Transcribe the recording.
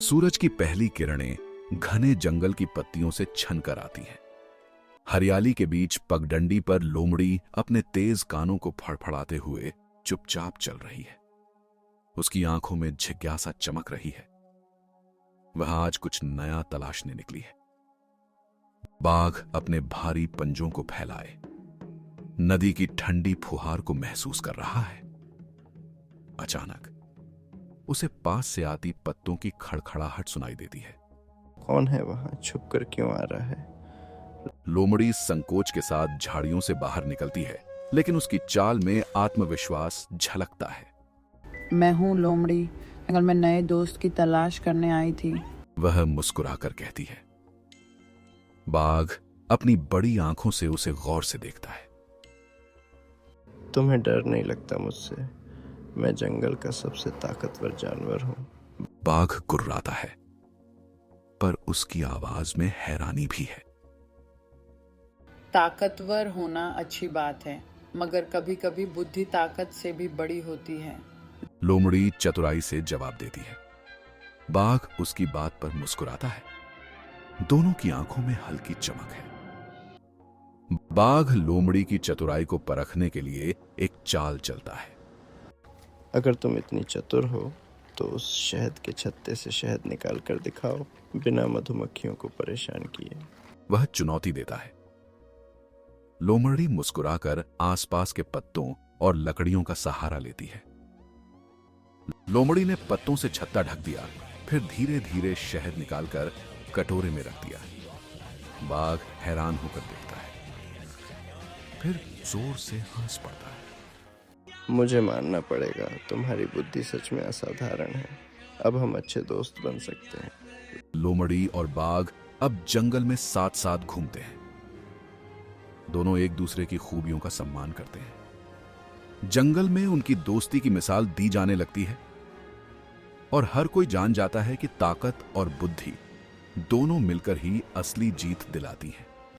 सूरज की पहली किरणें घने जंगल की पत्तियों से छनकर आती हैं। हरियाली के बीच पगडंडी पर लोमड़ी अपने तेज कानों को फड़फड़ाते हुए चुपचाप चल रही है। उसकी आंखों में जिज्ञासा चमक रही है। वह आज कुछ नया तलाशने निकली है। बाघ अपने भारी पंजों को फैलाए नदी की ठंडी फुहार को महसूस कर रहा है। अचानक उसे पास से आती पत्तों की खड़खड़ाहट सुनाई देती है। कौन है वहां? छुप कर क्यों आ रहा है? लोमड़ी संकोच के साथ झाड़ियों से बाहर निकलती है, लेकिन उसकी चाल में आत्मविश्वास झलकता है। मैं हूँ लोमड़ी, अगर मैं नए दोस्त की तलाश करने आई थी। वह मुस्कुराकर कहती है। बाघ अपनी बड़ी आंखों से उसे गौर से देखता है। तुम्हें डर नहीं लगता मुझसे? मैं जंगल का सबसे ताकतवर जानवर हूँ। बाघ गुर्राता है, पर उसकी आवाज में हैरानी भी है। ताकतवर होना अच्छी बात है, मगर कभी कभी बुद्धि ताकत से भी बड़ी होती है। लोमड़ी चतुराई से जवाब देती है। बाघ उसकी बात पर मुस्कुराता है। दोनों की आंखों में हल्की चमक है। बाघ लोमड़ी की चतुराई को परखने के लिए एक चाल चलता है। अगर तुम इतनी चतुर हो तो उस शहद के छत्ते से शहद निकाल कर दिखाओ, बिना मधुमक्खियों को परेशान किए। वह चुनौती देता है। लोमड़ी मुस्कुराकर आसपास के पत्तों और लकड़ियों का सहारा लेती है। लोमड़ी ने पत्तों से छत्ता ढक दिया, फिर धीरे धीरे शहद निकालकर कटोरे में रख दिया। बाघ हैरान होकर देखता है, फिर जोर से हंस पड़ता है। मुझे मानना पड़ेगा, तुम्हारी बुद्धि सच में असाधारण है। अब हम अच्छे दोस्त बन सकते हैं। लोमड़ी और बाघ अब जंगल में साथ साथ घूमते हैं। दोनों एक दूसरे की खूबियों का सम्मान करते हैं। जंगल में उनकी दोस्ती की मिसाल दी जाने लगती है और हर कोई जान जाता है कि ताकत और बुद्धि दोनों मिलकर ही असली जीत दिलाती हैं।